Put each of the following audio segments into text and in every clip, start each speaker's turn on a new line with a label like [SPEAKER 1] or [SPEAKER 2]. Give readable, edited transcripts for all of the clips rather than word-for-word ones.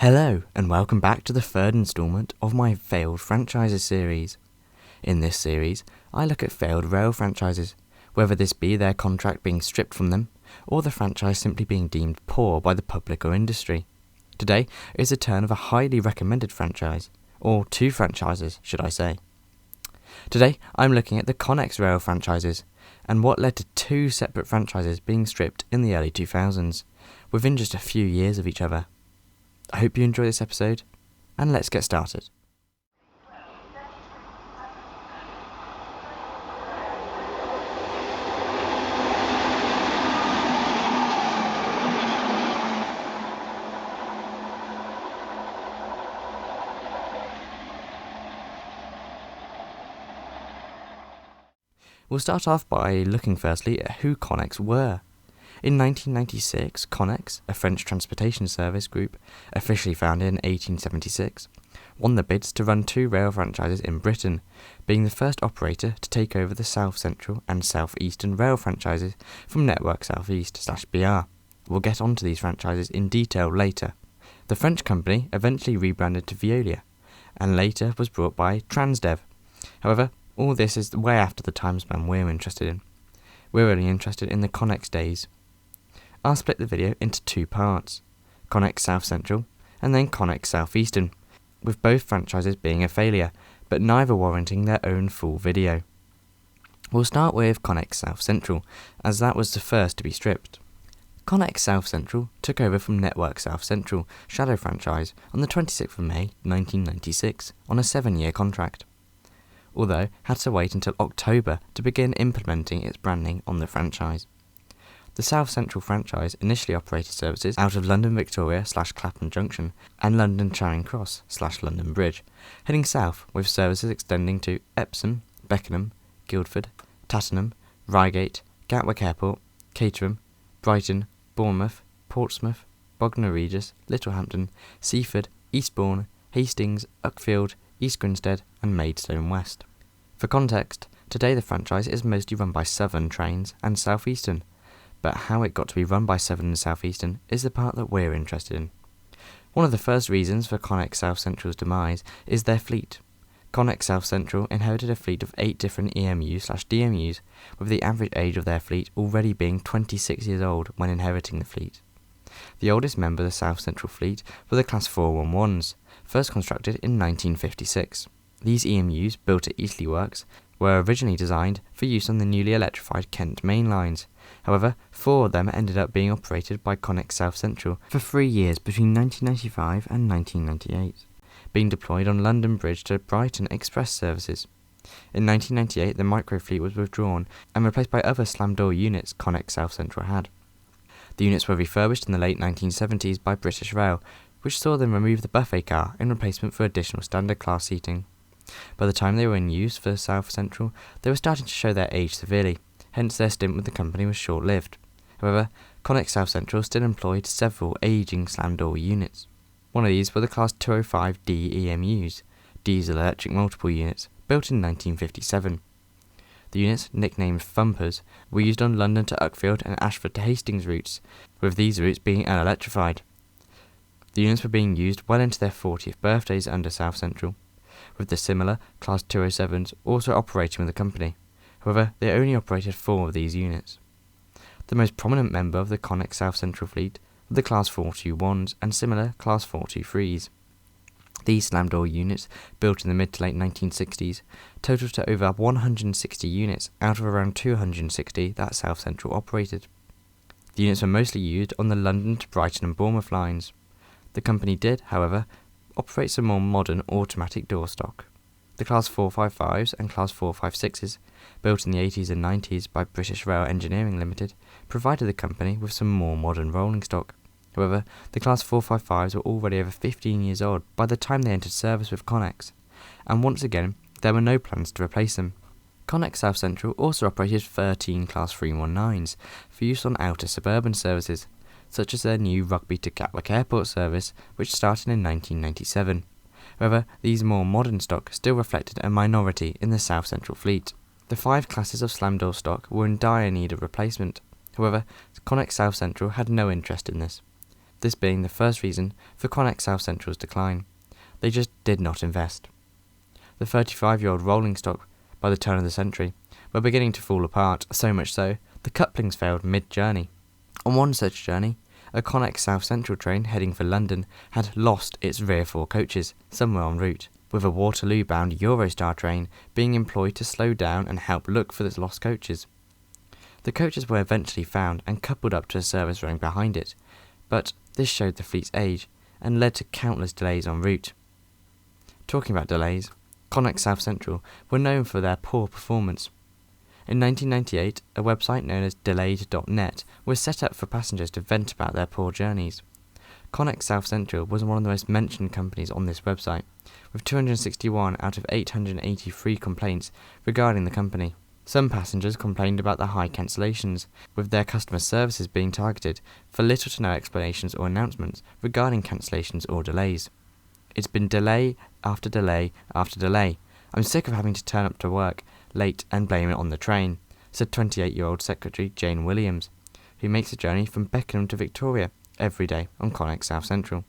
[SPEAKER 1] Hello, and welcome back to the third instalment of my Failed Franchises series. In this series, I look at failed rail franchises, whether this be their contract being stripped from them, or the franchise simply being deemed poor by the public or industry. Today is the turn of a highly recommended franchise, or two franchises, should I say. Today, I'm looking at the Connex rail franchises, and what led to two separate franchises being stripped in the early 2000s, within just a few years of each other. I hope you enjoy this episode, and let's get started. We'll start off by looking firstly at who Connex were. In 1996, Connex, a French transportation service group, officially founded in 1876, won the bids to run two rail franchises in Britain, being the first operator to take over the South Central and South Eastern rail franchises from Network South East/BR. We'll get onto these franchises in detail later. The French company eventually rebranded to Veolia, and later was bought by Transdev. However, all this is way after the time span we're interested in. We're only interested in the Connex days. I'll split the video into two parts, Connex South Central and then Connex South Eastern, with both franchises being a failure, but neither warranting their own full video. We'll start with Connex South Central, as that was the first to be stripped. Connex South Central took over from Network South Central shadow franchise on the 26th of May 1996 on a 7-year contract, although had to wait until October to begin implementing its branding on the franchise. The South Central franchise initially operated services out of London Victoria/Clapham Junction and London Charing Cross/London Bridge, heading south with services extending to Epsom, Beckenham, Guildford, Tattenham, Reigate, Gatwick Airport, Caterham, Brighton, Bournemouth, Portsmouth, Bognor Regis, Littlehampton, Seaford, Eastbourne, Hastings, Uckfield, East Grinstead and Maidstone West. For context, today the franchise is mostly run by Southern Trains and South Eastern, but how it got to be run by Southern and South Eastern is the part that we're interested in. One of the first reasons for Connex South Central's demise is their fleet. Connex South Central inherited a fleet of 8 different EMUs/DMUs, with the average age of their fleet already being 26 years old when inheriting the fleet. The oldest member of the South Central fleet were the Class 411s, first constructed in 1956. These EMUs, built at Eastleigh Works, were originally designed for use on the newly electrified Kent main lines. However, 4 of them ended up being operated by Connex South Central for 3 years between 1995 and 1998, being deployed on London Bridge to Brighton Express services. In 1998, the micro fleet was withdrawn and replaced by other slam door units Connex South Central had. The units were refurbished in the late 1970s by British Rail, which saw them remove the buffet car in replacement for additional standard class seating. By the time they were in use for South Central, they were starting to show their age severely, hence their stint with the company was short-lived. However, Connex South Central still employed several ageing slam door units. One of these were the Class 205D EMUs, diesel electric multiple units, built in 1957. The units, nicknamed Thumpers, were used on London to Uckfield and Ashford to Hastings routes, with these routes being unelectrified. The units were being used well into their 40th birthdays under South Central, with the similar Class 207s also operating with the company. However, they only operated 4 of these units. The most prominent member of the Connex South Central fleet were the Class 421s and similar Class 423s. These slam door units, built in the mid to late 1960s, totaled to over 160 units out of around 260 that South Central operated. The units were mostly used on the London to Brighton and Bournemouth lines. The company did, however, operate some more modern automatic door stock. The Class 455s and Class 456s, built in the 80s and 90s by British Rail Engineering Limited, provided the company with some more modern rolling stock. However, the Class 455s were already over 15 years old by the time they entered service with Connex, and once again, there were no plans to replace them. Connex South Central also operated 13 Class 319s for use on outer suburban services, such as their new Rugby to Gatwick Airport service, which started in 1997. However, these more modern stock still reflected a minority in the South Central fleet. The 5 classes of slam door stock were in dire need of replacement. However, Connex South Central had no interest in this. this being the first reason for Connex South Central's decline. They just did not invest. The 35-year-old rolling stock by the turn of the century were beginning to fall apart, so much so, the couplings failed mid-journey. On one such journey, a Connex South Central train heading for London had lost its rear four coaches somewhere en route, with a Waterloo-bound Eurostar train being employed to slow down and help look for the lost coaches. The coaches were eventually found and coupled up to a service running behind it, but this showed the fleet's age and led to countless delays en route. Talking about delays, Connex South Central were known for their poor performance. In 1998, a website known as delayed.net was set up for passengers to vent about their poor journeys. Connex South Central was one of the most mentioned companies on this website, with 261 out of 883 complaints regarding the company. Some passengers complained about the high cancellations, with their customer services being targeted for little to no explanations or announcements regarding cancellations or delays. It's been delay after delay after delay. I'm sick of having to turn up to work late and blame it on the train, said 28-year-old Secretary Jane Williams, who makes a journey from Beckenham to Victoria every day on Connex South Central.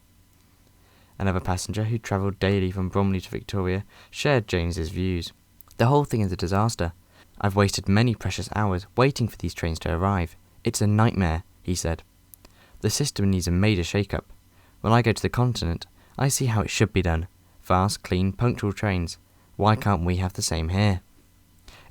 [SPEAKER 1] Another passenger who travelled daily from Bromley to Victoria shared Janes's views. The whole thing is a disaster. I've wasted many precious hours waiting for these trains to arrive. It's a nightmare, he said. The system needs a major shake-up. When I go to the continent, I see how it should be done. Fast, clean, punctual trains. Why can't we have the same here?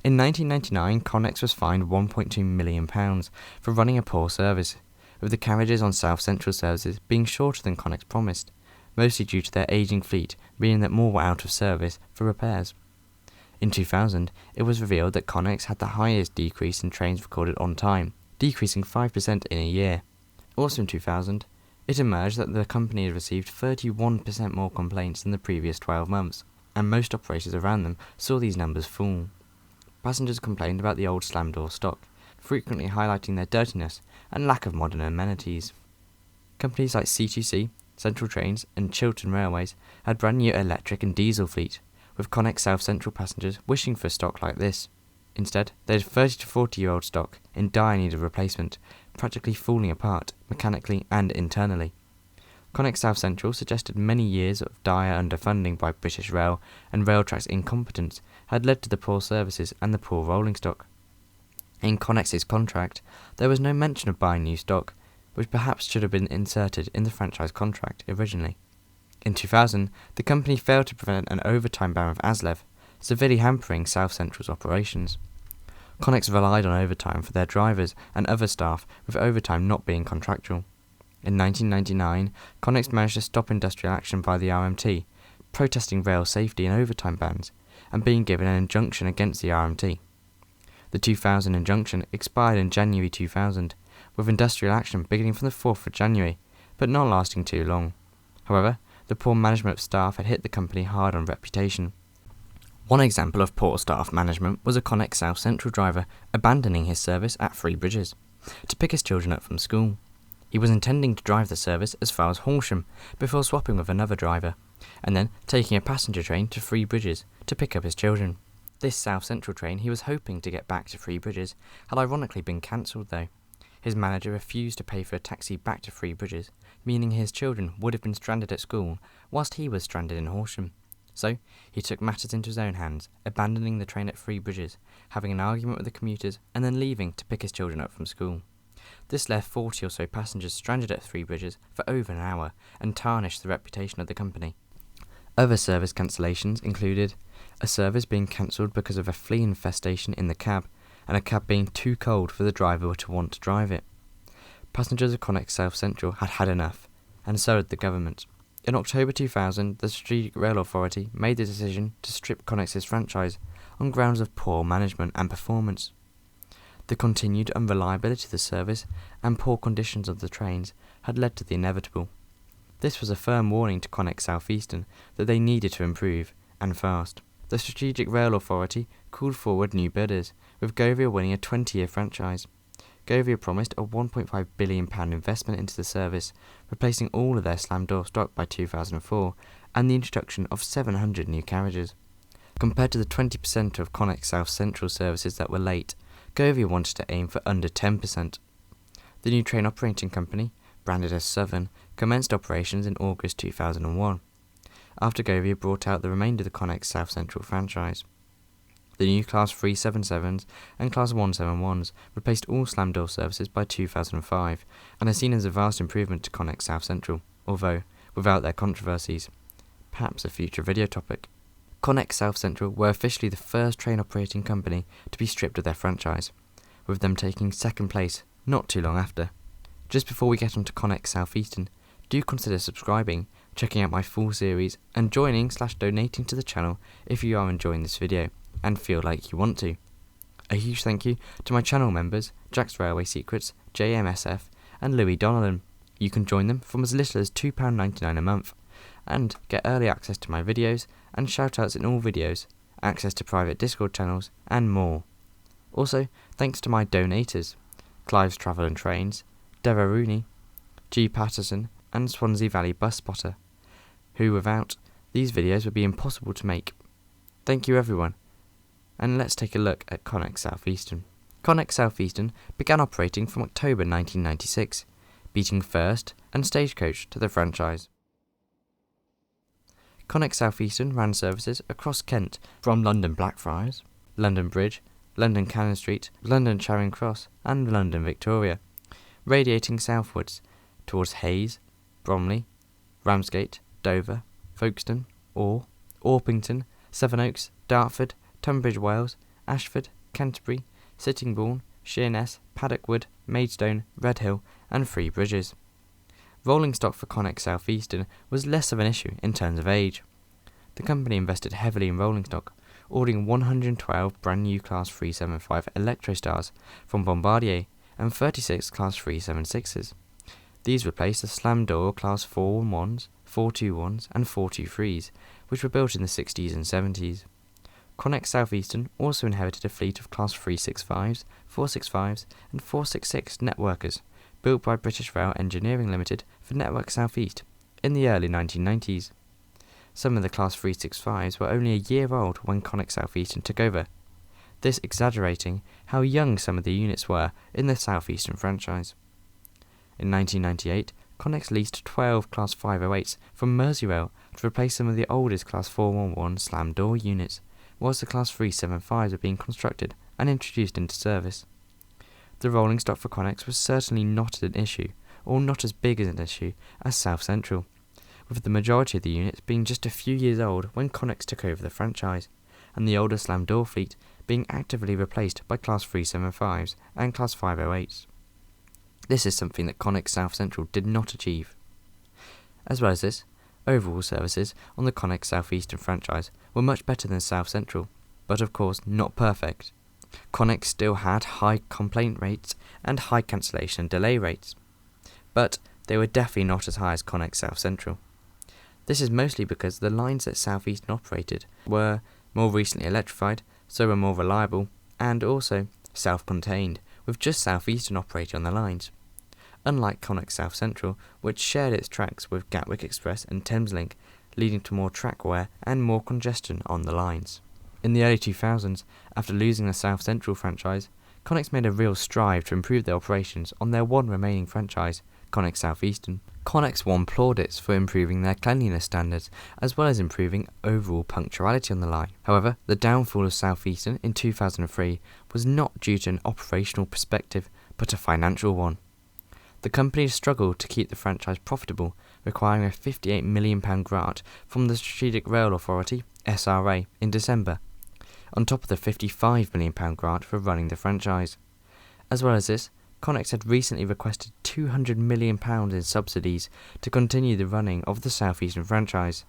[SPEAKER 1] In 1999, Connex was fined £1.2 million for running a poor service, with the carriages on South Central services being shorter than Connex promised, mostly due to their ageing fleet, meaning that more were out of service for repairs. In 2000, it was revealed that Connex had the highest decrease in trains recorded on time, decreasing 5% in a year. Also in 2000, it emerged that the company had received 31% more complaints than the previous 12 months, and most operators around them saw these numbers fall. Passengers complained about the old slam door stock, frequently highlighting their dirtiness and lack of modern amenities. Companies like C2C, Central Trains and Chiltern Railways had brand new electric and diesel fleet, with Connex South Central passengers wishing for stock like this. Instead, they had 30 to 40-year-old stock in dire need of replacement, practically falling apart mechanically and internally. Connex South Central suggested many years of dire underfunding by British Rail and Railtrack's incompetence had led to the poor services and the poor rolling stock. In Connex's contract, there was no mention of buying new stock, which perhaps should have been inserted in the franchise contract originally. In 2000, the company failed to prevent an overtime ban of ASLEV, severely hampering South Central's operations. Connex relied on overtime for their drivers and other staff, with overtime not being contractual. In 1999, Connex managed to stop industrial action by the RMT, protesting rail safety and overtime bans, and being given an injunction against the RMT. The 2000 injunction expired in January 2000, with industrial action beginning from the 4th of January, but not lasting too long. However, the poor management of staff had hit the company hard on reputation. One example of poor staff management was a Connex South Central driver abandoning his service at Three Bridges to pick his children up from school. He was intending to drive the service as far as Horsham before swapping with another driver, and then taking a passenger train to Three Bridges to pick up his children. This South Central train he was hoping to get back to Three Bridges had ironically been cancelled though. His manager refused to pay for a taxi back to Three Bridges, meaning his children would have been stranded at school whilst he was stranded in Horsham. So, he took matters into his own hands, abandoning the train at Three Bridges, having an argument with the commuters, and then leaving to pick his children up from school. This left 40 or so passengers stranded at Three Bridges for over an hour, and tarnished the reputation of the company. Other service cancellations included a service being cancelled because of a flea infestation in the cab, and a cab being too cold for the driver to want to drive it. Passengers of Connex South Central had had enough, and so had the government. In October 2000, the Strategic Rail Authority made the decision to strip Connex's franchise on grounds of poor management and performance. The continued unreliability of the service and poor conditions of the trains had led to the inevitable. This was a firm warning to Connex South Eastern that they needed to improve, and fast. The Strategic Rail Authority called forward new bidders, with Govia winning a 20-year franchise. Govia promised a £1.5 billion investment into the service, replacing all of their slam door stock by 2004, and the introduction of 700 new carriages. Compared to the 20% of Connex South Central services that were late, Govia wanted to aim for under 10%. The new train operating company, branded as Southern, commenced operations in August 2001, after Govia brought out the remainder of the Connex South Central franchise. The new Class 377s and Class 171s replaced all slam door services by 2005 and are seen as a vast improvement to Connex South Central, although without their controversies. Perhaps a future video topic. Connex South Central were officially the first train operating company to be stripped of their franchise, with them taking second place not too long after. Just before we get onto Connex South Eastern, do consider subscribing, checking out my full series, and joining/donating to the channel if you are enjoying this video and feel like you want to. A huge thank you to my channel members Jack's Railway Secrets, JMSF and Louis Donnellan. You can join them from as little as £2.99 a month and get early access to my videos and shoutouts in all videos, access to private Discord channels and more. Also, thanks to my donators, Clive's Travel and Trains, Deva Rooney, G Patterson and Swansea Valley Bus Spotter, who without these videos would be impossible to make. Thank you everyone. And let's take a look at Connex South Eastern. Connex South Eastern began operating from October 1996, beating First and Stagecoach to the franchise. Connex South Eastern ran services across Kent from London Blackfriars, London Bridge, London Cannon Street, London Charing Cross and London Victoria, radiating southwards towards Hayes, Bromley, Ramsgate, Dover, Folkestone, Orpington, Sevenoaks, Dartford, Tunbridge Wells, Ashford, Canterbury, Sittingbourne, Sheerness, Paddock Wood, Maidstone, Redhill and Three Bridges. Rolling stock for Connex South Eastern was less of an issue in terms of age. The company invested heavily in rolling stock, ordering 112 brand new Class 375 Electrostars from Bombardier and 36 Class 376s. These replaced the slam door Class 411s, 421s and 423s, which were built in the 60s and 70s. Connex South Eastern also inherited a fleet of Class 365s, 465s and 466 networkers, built by British Rail Engineering Limited for Network South East in the early 1990s. Some of the Class 365s were only a year old when Connex South Eastern took over, this exaggerating how young some of the units were in the South Eastern franchise. In 1998, Connex leased 12 Class 508s from Merseyrail to replace some of the oldest Class 411 slam door units, whilst the Class 375s were being constructed and introduced into service. The rolling stock for Connex was certainly not an issue, or not as big as an issue as South Central, with the majority of the units being just a few years old when Connex took over the franchise, and the older slam door fleet being actively replaced by Class 375s and Class 508s. This is something that Connex South Central did not achieve. As well as this, overall services on the Connex South Eastern franchise were much better than South Central, but of course not perfect. Connex still had high complaint rates and high cancellation and delay rates, but they were definitely not as high as Connex South Central. This is mostly because the lines that South Eastern operated were more recently electrified, so were more reliable, and also self-contained, with just South Eastern operating on the lines. Unlike Connex South Central, which shared its tracks with Gatwick Express and Thameslink, leading to more track wear and more congestion on the lines. In the early 2000s, after losing the South Central franchise, Connex made a real strive to improve their operations on their one remaining franchise, Connex South Eastern. Connex won plaudits for improving their cleanliness standards, as well as improving overall punctuality on the line. However, the downfall of South Eastern in 2003 was not due to an operational perspective, but a financial one. The company struggled to keep the franchise profitable, requiring a £58 million grant from the Strategic Rail Authority, SRA, in December, on top of the £55 million grant for running the franchise. As well as this, Connex had recently requested £200 million in subsidies to continue the running of the South Eastern franchise,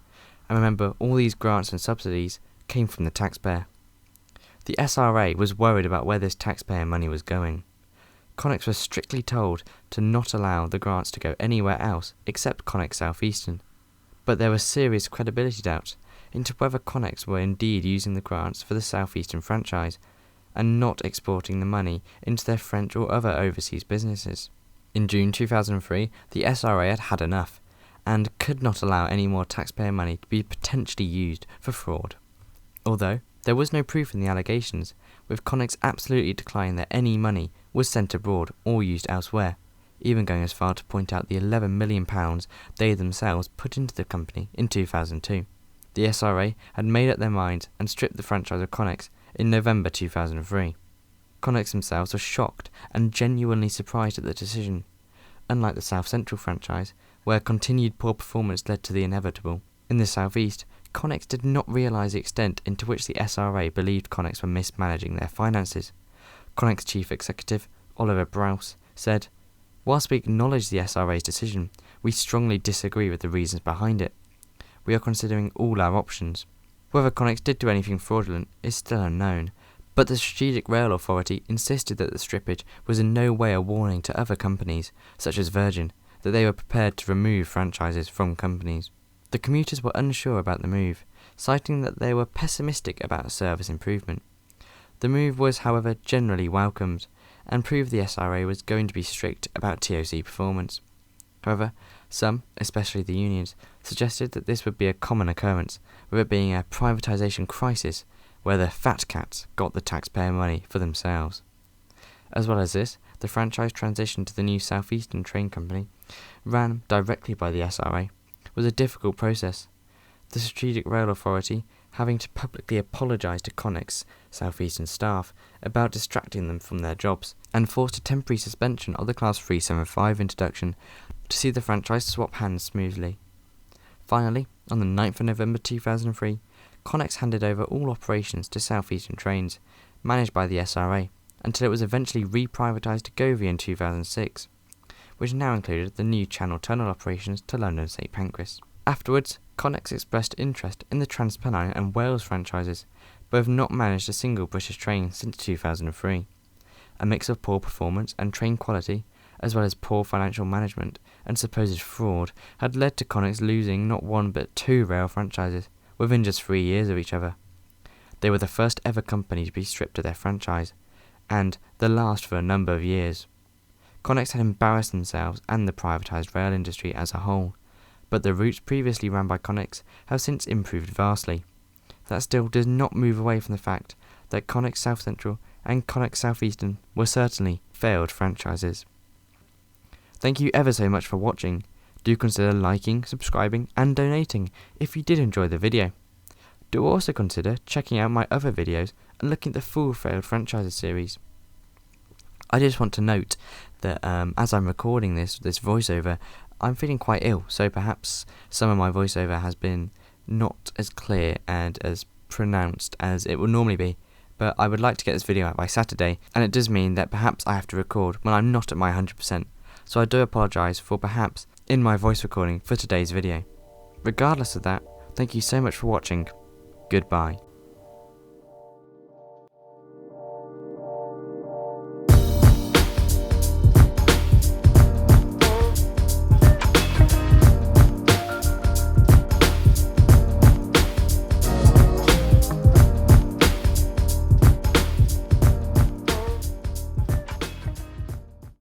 [SPEAKER 1] and remember, all these grants and subsidies came from the taxpayer. The SRA was worried about where this taxpayer money was going. Connex was strictly told to not allow the grants to go anywhere else except Connex South Eastern, but there were serious credibility doubts into whether Connex were indeed using the grants for the South Eastern franchise and not exporting the money into their French or other overseas businesses. In June 2003, the SRA had had enough and could not allow any more taxpayer money to be potentially used for fraud. Although there was no proof in the allegations, with Connex absolutely declining that any money was sent abroad or used elsewhere, even going as far to point out the £11 million they themselves put into the company in 2002. The SRA had made up their minds and stripped the franchise of Connex in November 2003. Connex themselves were shocked and genuinely surprised at the decision. Unlike the South Central franchise, where continued poor performance led to the inevitable, in the South East, Connex did not realise the extent into which the SRA believed Connex were mismanaging their finances. Connex Chief Executive, Oliver Browse, said, "Whilst we acknowledge the SRA's decision, we strongly disagree with the reasons behind it. We are considering all our options. Whether Connex did do anything fraudulent is still unknown, but the Strategic Rail Authority insisted that the strippage was in no way a warning to other companies, such as Virgin, that they were prepared to remove franchises from companies." The commuters were unsure about the move, citing that they were pessimistic about service improvement. The move was, however, generally welcomed, and proved the SRA was going to be strict about TOC performance. However, some, especially the unions, suggested that this would be a common occurrence, with it being a privatisation crisis where the fat cats got the taxpayer money for themselves. As well as this, the franchise transition to the new South Eastern train company, ran directly by the SRA, was a difficult process. The Strategic Rail Authority having to publicly apologise to Connex South Eastern staff about distracting them from their jobs, and forced a temporary suspension of the Class 375 introduction to see the franchise swap hands smoothly. Finally, on the 9th of November 2003, Connex handed over all operations to South Eastern Trains, managed by the SRA, until it was eventually reprivatised to Govia in 2006, which now included the new Channel Tunnel operations to London St Pancras. Afterwards, Connex expressed interest in the Transpennine and Wales franchises, but have not managed a single British train since 2003. A mix of poor performance and train quality, as well as poor financial management and supposed fraud, had led to Connex losing not one but two rail franchises within just 3 years of each other. They were the first ever company to be stripped of their franchise, and the last for a number of years. Connex had embarrassed themselves and the privatised rail industry as a whole, but the routes previously run by Connex have since improved vastly. That still does not move away from the fact that Connex South Central and Connex South Eastern were certainly failed franchises. Thank you ever so much for watching. Do consider liking, subscribing and donating if you did enjoy the video. Do also consider checking out my other videos and looking at the full failed franchises series. I just want to note that as I'm recording this voiceover, I'm feeling quite ill, so perhaps some of my voiceover has been not as clear and as pronounced as it would normally be, but I would like to get this video out by Saturday, and it does mean that perhaps I have to record when I'm not at my 100%, so I do apologise for perhaps in my voice recording for today's video. Regardless of that, thank you so much for watching. Goodbye.